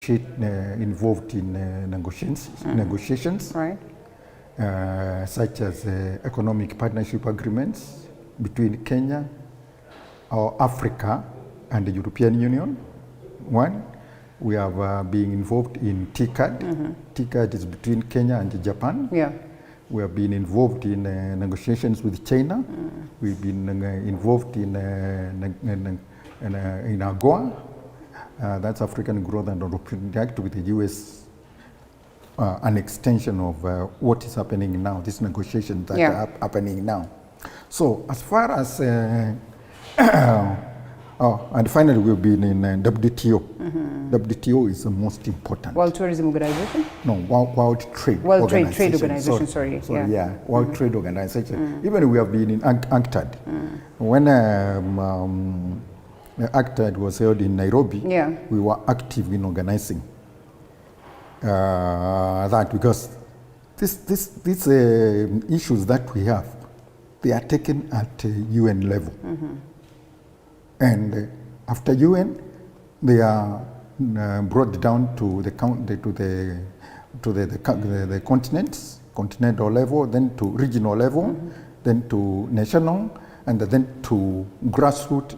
involved in negotiations, Right. Such as economic partnership agreements between Kenya or Africa and the European Union. One, we have been involved in TICAD. TICAD is between Kenya and Japan. Yeah. We have been involved in negotiations with China. We've been involved in AGOA, that's African Growth and Opportunity Act, with the US, an extension of what is happening now, these negotiations that are happening now. So as far as, and finally we've been in WTO. WTO is the most important. World Tourism Organization? No, World Trade World Organization. Trade Organization, sorry. Yeah, World Trade Organization. Even we have been in UNCTAD. When UNCTAD was held in Nairobi, we were active in organizing that, because these issues that we have, they are taken at UN level. And after UN, they are brought down to the continents, continental level, then to regional level, then to national, and then to grassroots.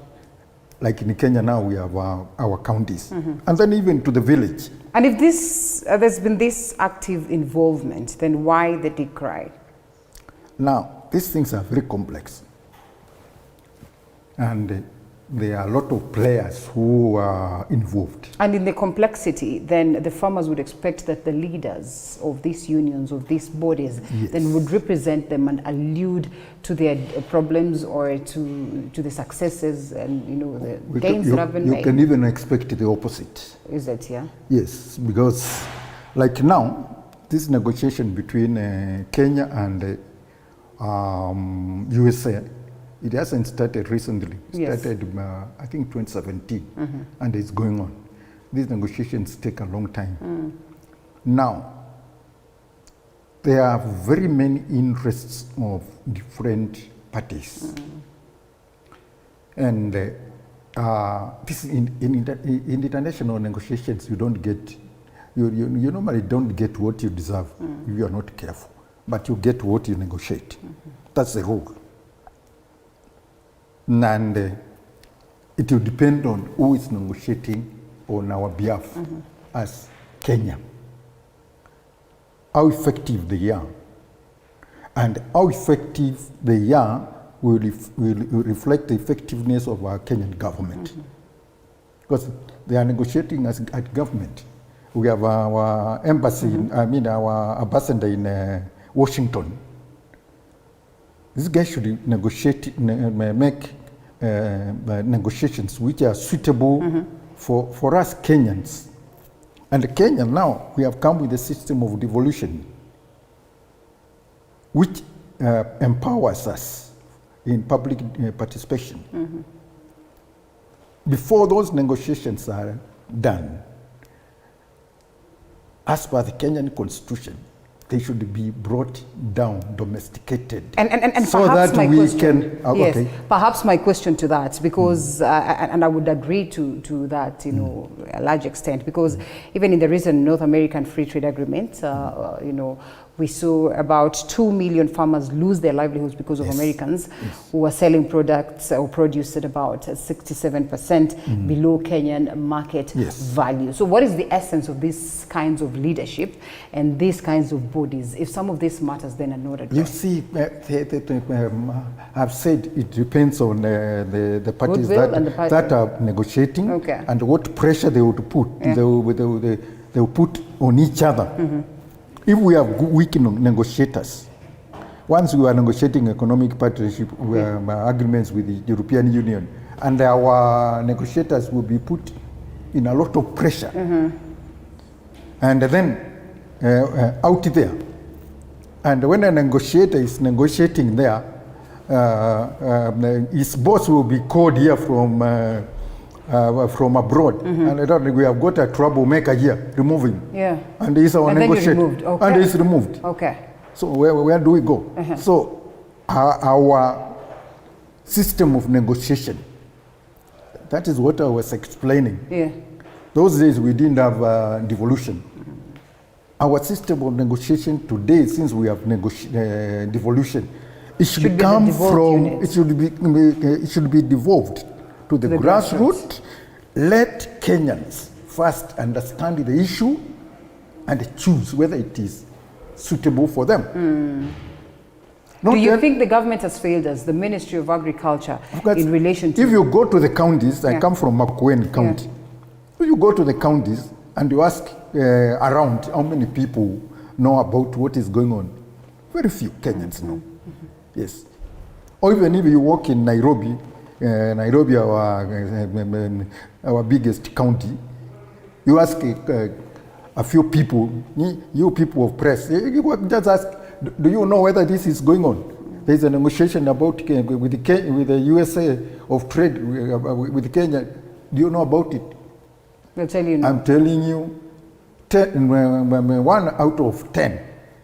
Like in Kenya now, we have our counties, and then even to the village. And if this there's been this active involvement, then why the decry? Now, these things are very complex, and there are a lot of players who are involved. And in the complexity, then the farmers would expect that the leaders of these unions, of these bodies, then would represent them and allude to their problems or to the successes and, you know, the gains that have been made. You can even expect the opposite. Is it, yeah? Yes, because like now, this negotiation between Kenya and USA, it hasn't started recently. It started, I think, 2017, and it's going on. These negotiations take a long time. Now, there are very many interests of different parties. And this in international negotiations, you don't get, you normally don't get what you deserve if you are not careful, but you get what you negotiate. That's the rule. And it will depend on who is negotiating on our behalf as Kenya. How effective they are. And how effective they are will reflect the effectiveness of our Kenyan government. Because they are negotiating at government. We have our embassy, our ambassador in Washington. This guy should negotiate, make negotiations which are suitable for us Kenyans. And Kenya now, we have come with a system of devolution which empowers us in public participation. Before those negotiations are done, as per the Kenyan constitution, they should be brought down, domesticated, and so that we can. Yes, perhaps my question to that, because and I would agree to that, you know, a large extent, because even in the recent North American Free Trade Agreement, you know, we saw about 2 million farmers lose their livelihoods because of Americans who were selling products or produce at about 67% below Kenyan market value. So what is the essence of these kinds of leadership and these kinds of bodies if some of these matters then are not addressed? You see, I've said it depends on the parties that are negotiating and what pressure they would put. They will put on each other. If we have weak negotiators, once we are negotiating economic partnership agreements with the European Union, and our negotiators will be put in a lot of pressure, and then out there, and when a negotiator is negotiating there, his boss will be called here from abroad, and I don't think we have got a troublemaker here, remove him. And he's our negotiator. And he's removed. So where do we go? So our system of negotiation, that is what I was explaining. Those days we didn't have devolution. Our system of negotiation today, since we have devolution, it should, Should be the come devolved from, units. it should be devolved to the the grassroots. Let Kenyans first understand the issue and choose whether it is suitable for them. Not Do you then- think the government has failed us, the Ministry of Agriculture, Because in relation to... if you go to the counties, I Yeah. come from Makueni County. If you go to the counties and you ask around how many people know about what is going on, very few Kenyans know. Yes. Or even if you walk in Nairobi, Nairobi, our biggest county, you ask a few people, you people of press, you just ask, do you know whether this is going on? There's a negotiation about with the USA of trade with Kenya. Do you know about it? They'll tell you no. I'm telling you, 1 out of 10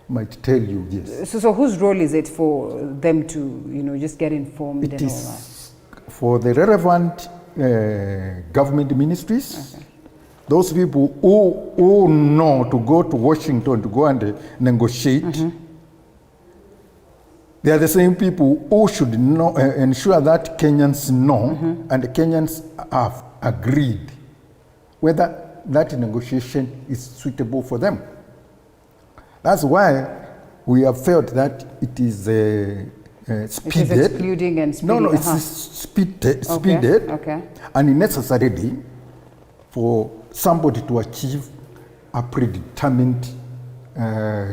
might tell you yes. So whose role is it for them to, just get informed It and all that? is for the relevant government ministries, those people who know to go to Washington to go and negotiate. They are the same people who should know, ensure that Kenyans know, and the Kenyans have agreed whether that negotiation is suitable for them. That's why we have felt that it is speeded. It is excluding and speeding. No, it's speeded Okay. and necessarily for somebody to achieve a predetermined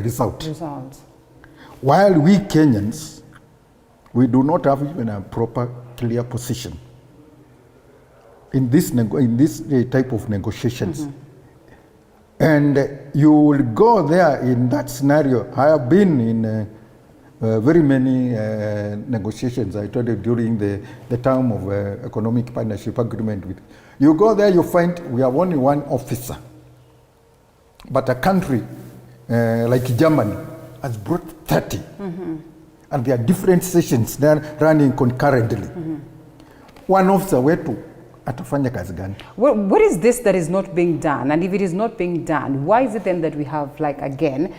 result. Results. While we Kenyans, we do not have even a proper, clear position in this type of negotiations. And you will go there in that scenario. I have been in very many negotiations. I told you during the term of economic partnership agreement. You go there, you find we have only one officer. But a country like Germany has brought 30. And there are different sessions that are running concurrently. One officer wetu atafanya kazi gani? What is this that is not being done? And if it is not being done, why is it then that we have, like, again,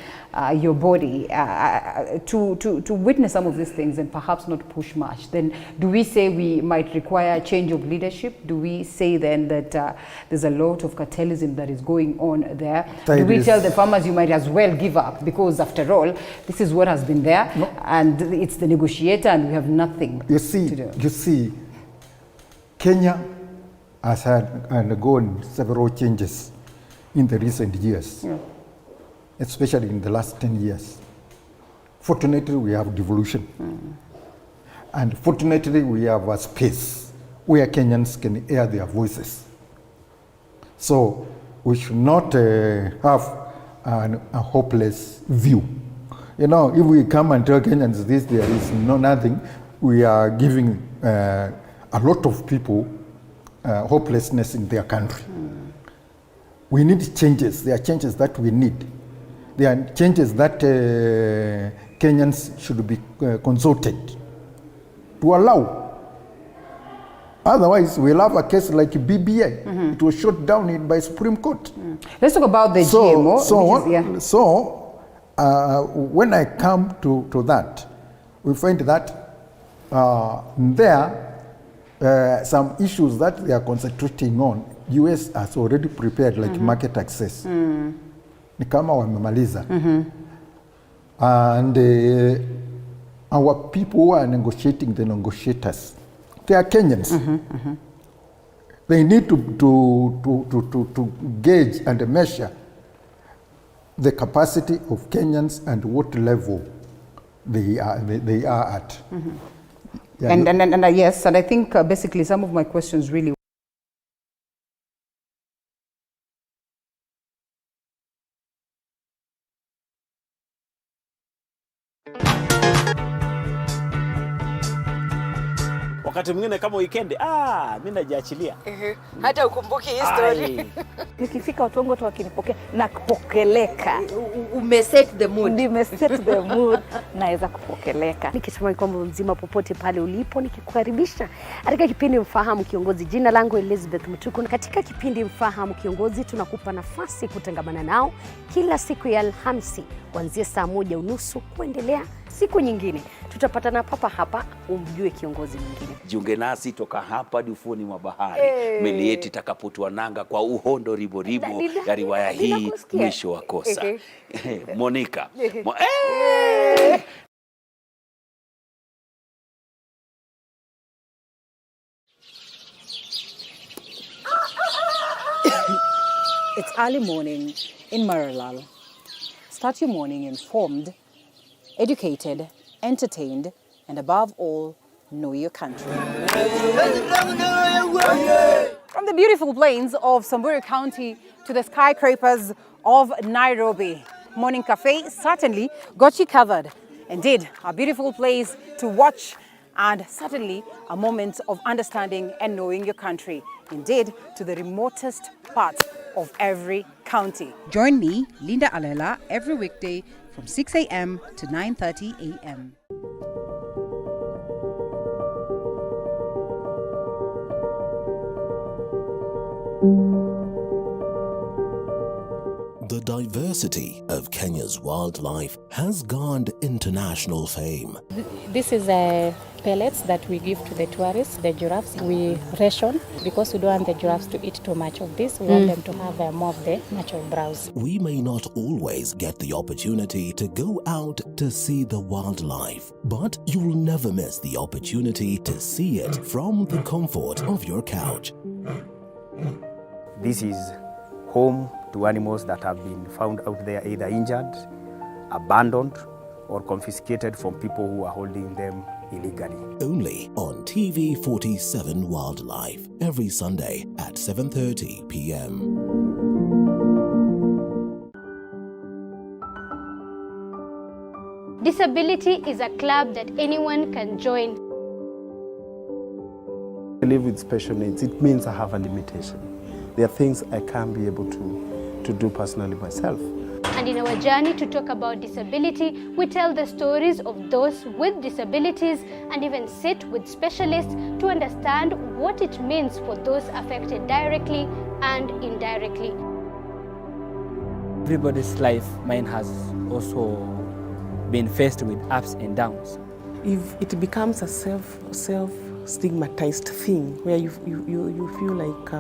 your body to witness some of these things and perhaps not push much? Then do we say we might require a change of leadership? Do we say then that there's a lot of cartelism that is going on there? Do we tell the farmers you might as well give up because, after all, this is what has been there, and it's the negotiator and we have nothing to do? You see, Kenya has undergone several changes in the recent years, especially in the last 10 years. Fortunately, we have devolution. And fortunately, we have a space where Kenyans can air their voices. So we should not have a hopeless view. You know, if we come and tell Kenyans this, there is nothing, we are giving a lot of people hopelessness in their country. We need changes. There are changes that we need. There are changes that Kenyans should be consulted to allow. Otherwise, we'll have a case like BBI. It was shot down by Supreme Court. Let's talk about the GMO. When I come to that, we find that there some issues that they are concentrating on, US has already prepared, like market access. Ni kama wamemaliza. And our people who are negotiating, the negotiators, they are Kenyans. They need to gauge and measure the capacity of Kenyans and what level they are at. Yeah, And yes, and I think basically some of my questions really wakati mwingine kama weekend mimi najiachilia. Hata ukumbuki history. Nikifika watu wangu watu wakinipokea na kupokeleka. Umeset the mood. Nimeset the mood. Naweza kupokeleka. Nikisema kwamba mzima popote pale ulipo, nikikukaribisha katika kipindi Mfahamu Kiongozi. Jina langu Elizabeth Mutuku. Katika kipindi Mfahamu Kiongozi tunakupa nafasi kutangamana nao kila siku ya Alhamisi kuanzia saa 1:30 kuendelea siku nyingine. Tutapatana papa hapa umjue kiongozi mwingine. Jiunge nasi toka hapa hadi ufuoni mwa bahari. Meli yetu itakapotua nanga kwa uhondo ribo ya riwaya hii mwisho wa kosa. Monica. It's early morning in Maralal. Start your morning informed, educated, entertained, and above all, know your country. From the beautiful plains of Samburu County to the skyscrapers of Nairobi, Morning Cafe certainly got you covered. Indeed, a beautiful place to watch and certainly a moment of understanding and knowing your country. Indeed, to the remotest part of every county. Join me, Linda Alela, every weekday from 6 a.m. to 9:30 a.m. The diversity of Kenya's wildlife has garnered international fame. This is pellets that we give to the tourists, the giraffes. We ration because we don't want the giraffes to eat too much of this. We want them to have more of the natural browse. We may not always get the opportunity to go out to see the wildlife, but you'll never miss the opportunity to see it from the comfort of your couch. This is home to animals that have been found out there either injured, abandoned, or confiscated from people who are holding them illegally. Only on TV47 Wildlife, every Sunday at 7:30 p.m. Disability is a club that anyone can join. I live with special needs. It means I have a limitation. There are things I can't be able to do personally myself. And in our journey to talk about disability, we tell the stories of those with disabilities and even sit with specialists to understand what it means for those affected directly and indirectly. Everybody's life, mine has also been faced with ups and downs. If it becomes a self-stigmatized thing where you feel like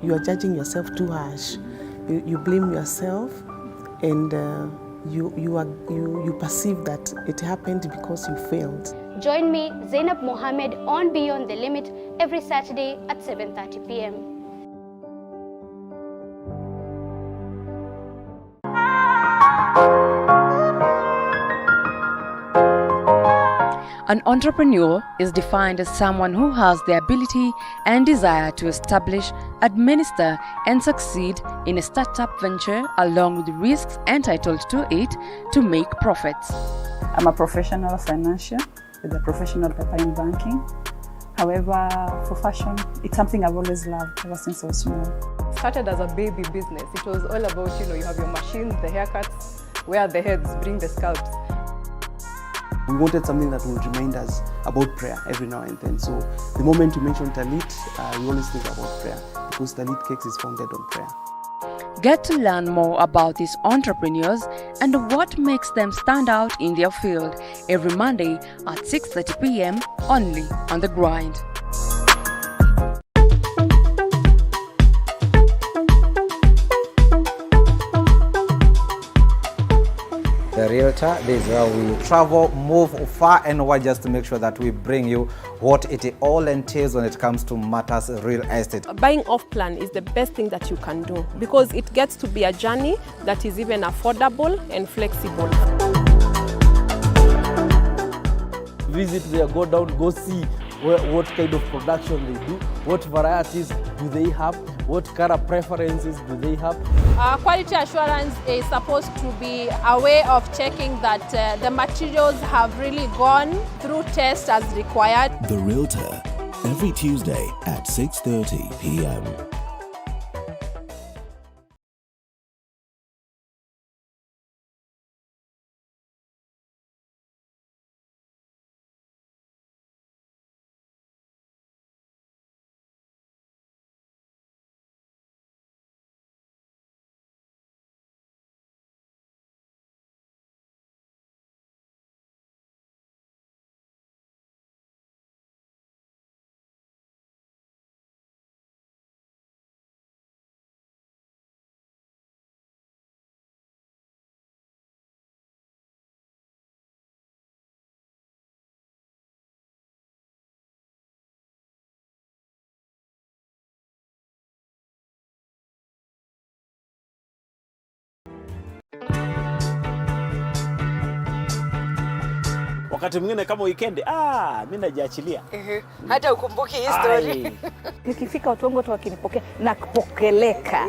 you are judging yourself too harsh, you blame yourself, and you perceive that it happened because you failed. Join me, Zainab Mohammed, on Beyond the Limit every Saturday at 7:30 p.m. An entrepreneur is defined as someone who has the ability and desire to establish, administer, and succeed in a startup venture along with the risks entitled to it to make profits. I'm a professional financier with a professional paper in banking. However, for fashion, it's something I've always loved ever since I was small. Started as a baby business. It was all about, you have your machines, the haircuts, wear the heads, bring the scalps. We wanted something that would remind us about prayer every now and then. So the moment you mention Talit, we always think about prayer because Talit Cakes is founded on prayer. Get to learn more about these entrepreneurs and what makes them stand out in their field every Monday at 6:30 p.m. only on The Grind. The Realtor, this is where we travel, move far and wide just to make sure that we bring you what it all entails when it comes to matters real estate. Buying off plan is the best thing that you can do because it gets to be a journey that is even affordable and flexible. Visit there, go down, go see what kind of production they do, what varieties do they have, what color preferences do they have. Quality assurance is supposed to be a way of checking that the materials have really gone through tests as required. The Realtor, every Tuesday at 6:30 p.m. Wakati mwingine kama weekend, mimi najiachilia. Hata ukumbuki history. Nikifika watu wangu wakinipokea na kupokeleka.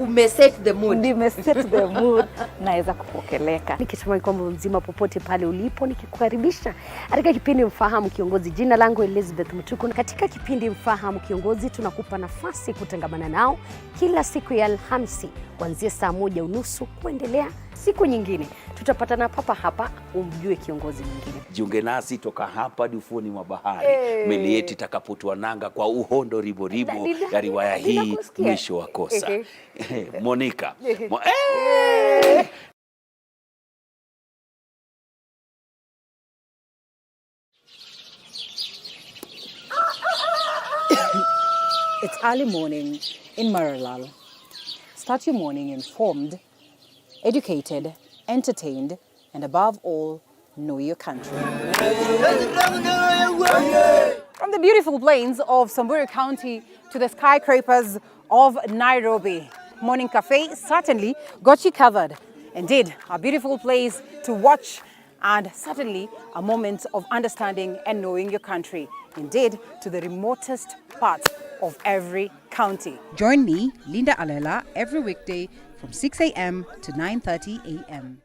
Umeset the mood. Nimeset the mood. Naweza kupokeleka. Nikitumai kwamba mzima popote pale ulipo, nikikukaribisha katika kipindi Mfahamu Kiongozi. Jina langu Elizabeth Mutuku. Katika kipindi Mfahamu Kiongozi tunakupa nafasi kutangamana nao kila siku ya Alhamisi kuanzia saa 1:30 kuendelea siku nyingine. Tutapatana papa hapa umjue kiongozi mwingine. Jiunge nasi toka hapa hadi ufuoni mwa bahari. Meli yetu itakapotua nanga kwa uhondo ribo ya riwaya hii Mwisho wa Kosa. Monica. It's early morning in Maralal. Start your morning informed, educated, entertained, and above all, know your country. From the beautiful plains of Samburu County to the skyscrapers of Nairobi, Morning Cafe certainly got you covered. Indeed, a beautiful place to watch and certainly a moment of understanding and knowing your country. Indeed, to the remotest parts of every county. Join me, Linda Alela, every weekday from 6 a.m. to 9:30 a.m.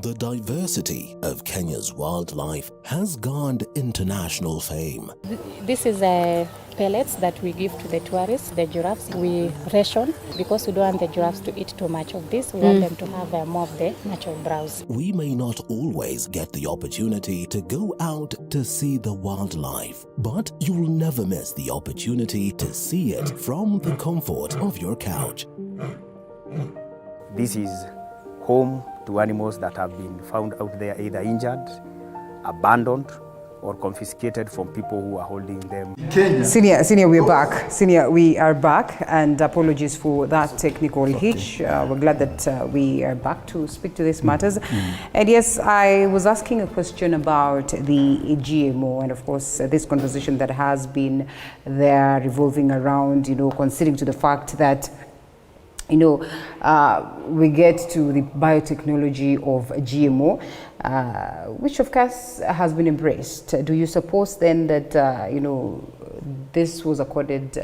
The diversity of Kenya's wildlife has garnered international fame. This is pellets that we give to the tourists, the giraffes. We ration because we don't want the giraffes to eat too much of this. We want them to have more of the natural browse. We may not always get the opportunity to go out to see the wildlife, but you'll never miss the opportunity to see it from the comfort of your couch. This is home to animals that have been found out there either injured, abandoned, or confiscated from people who are holding them. Senior, we're back. Senior, we are back, and apologies for that technical hitch. We're glad that we are back to speak to these matters. And yes, I was asking a question about the GMO, and of course, this conversation that has been there revolving around, considering to the fact that we get to the biotechnology of GMO, which of course has been embraced. Do you suppose then that, this was accorded,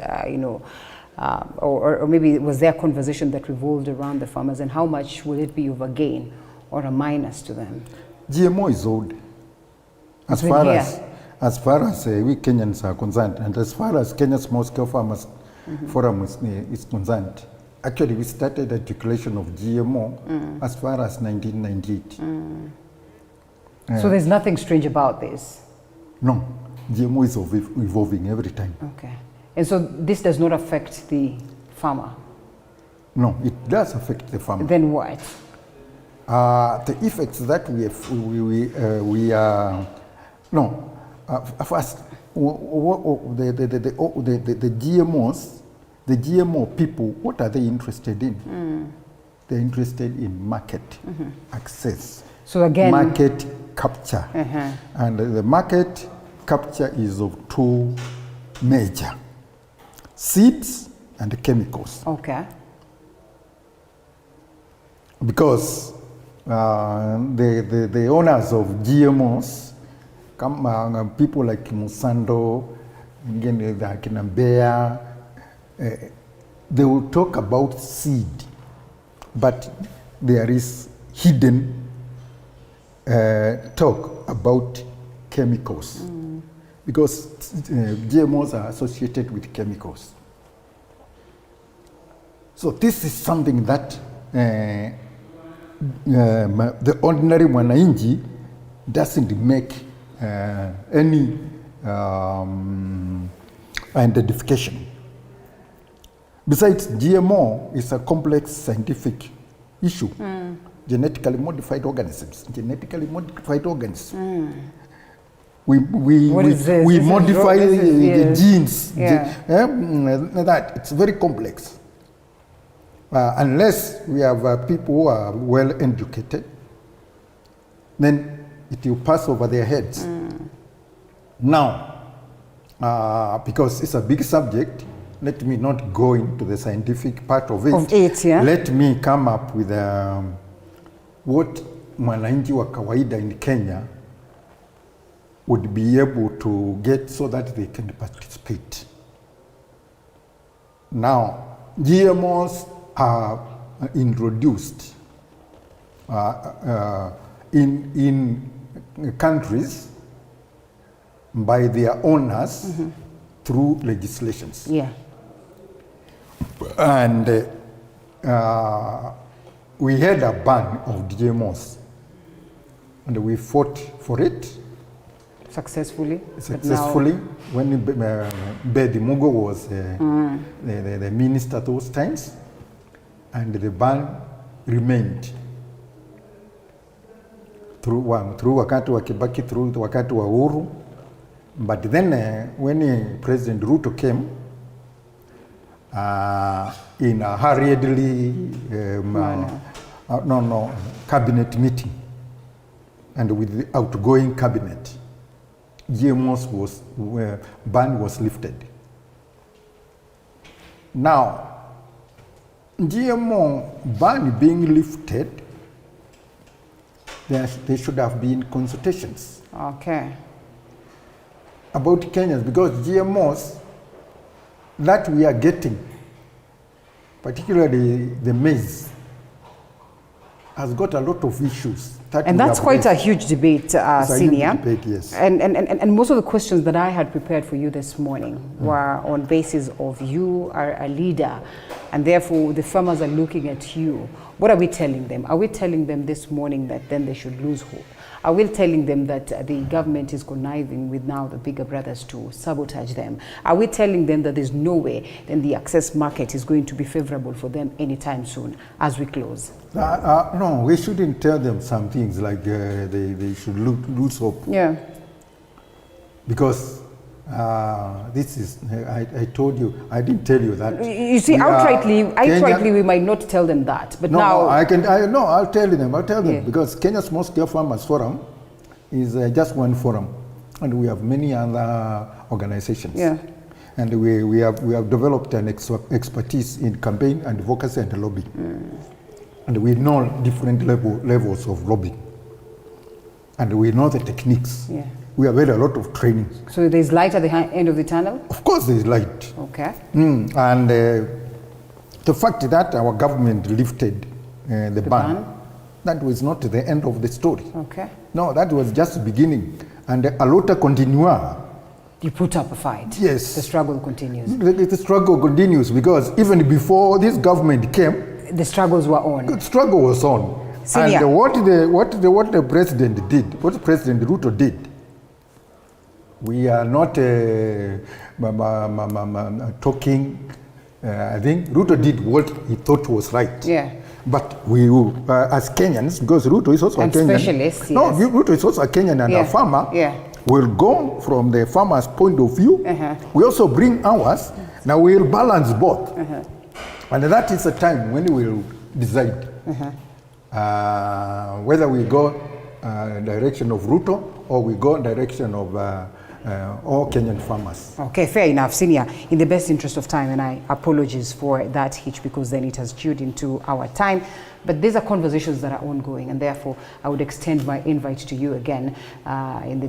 or maybe was there a conversation that revolved around the farmers, and how much will it be of a gain or a minus to them? GMO is old. As far as we Kenyans are concerned, and as far as Kenya's Small-Scale Farmers Forum is concerned, actually, we started articulation of GMO as far as 1998. So there's nothing strange about this? No. GMO is evolving every time. Okay. And so this does not affect the farmer? No, it does affect the farmer. Then what? The effects that we are... No. First, the GMOs, the GMO people, what are they interested in? They're interested in market access. So again, market capture. And the market capture is of two major: seeds and chemicals. Okay. Because the owners of GMOs, people like Monsanto, like Bayer, they will talk about seed. but there is hidden talk about chemicals, because GMOs are associated with chemicals. So this is something that the ordinary mwananchi doesn't make any identification. Besides, GMO is a complex scientific issue. Genetically modified organisms. Genetically modified organisms. We modify the genes. That it's very complex. Unless we have people who are well educated, then it will pass over their heads. Now, because it's a big subject, let me not go into the scientific part of it. Let me come up with what mwananchi wa kawaida in Kenya would be able to get so that they can participate. Now, GMOs are introduced in countries by their owners through legislations. And we had a ban of GMOs, and we fought for it. Successfully? When Bedi Mugo was the minister those times, and the ban remained through wakati wa Kibaki, through wakati wa Uhuru. But then when President Ruto came, in a hurriedly cabinet meeting, and with the outgoing cabinet, GMOs ban was lifted. Now, GMO ban being lifted, there should have been consultations. About Kenyans, because GMOs that we are getting, particularly the maize, has got a lot of issues. And that's quite a huge debate, Senior. Yes. And most of the questions that I had prepared for you this morning were on basis of you are a leader, and therefore the farmers are looking at you. What are we telling them? Are we telling them this morning that then they should lose hope? Are we telling them that the government is conniving with now the bigger brothers to sabotage them? Are we telling them that there's no way then the access market is going to be favorable for them anytime soon as we close? No, we shouldn't tell them some things like they should lose hope. Because this is, I told you, I didn't tell you that. You see, outrightly we might not tell them that, but now... I'll tell them, because Kenya Small Scale Farmers Forum is just one forum, and we have many other organizations. And we have developed an expertise in campaign and advocacy and lobbying. And we know different levels of lobbying. And we know the techniques. We have had a lot of training. So there's light at the end of the tunnel? Of course there's light. And the fact that our government lifted the ban, that was not the end of the story. No, that was just the beginning. And a lot of continua. You put up a fight. Yes. The struggle continues. The struggle continues, because even before this government came, the struggles were on. The struggle was on. Senior. And what the president did, what President Ruto did, we are not talking. I think Ruto did what he thought was right. But we, as Kenyans, because Ruto is also a Kenyan. Specialists, no, Ruto is also a Kenyan and a farmer. We'll go from the farmer's point of view. We also bring ours. Now we'll balance both. And that is the time when we will decide whether we go direction of Ruto or we go direction of all Kenyan farmers. Okay, fair enough, Senior. In the best interest of time, and I apologize for that hitch because then it has chewed into our time. But these are conversations that are ongoing, and therefore I would extend my invite to you again in the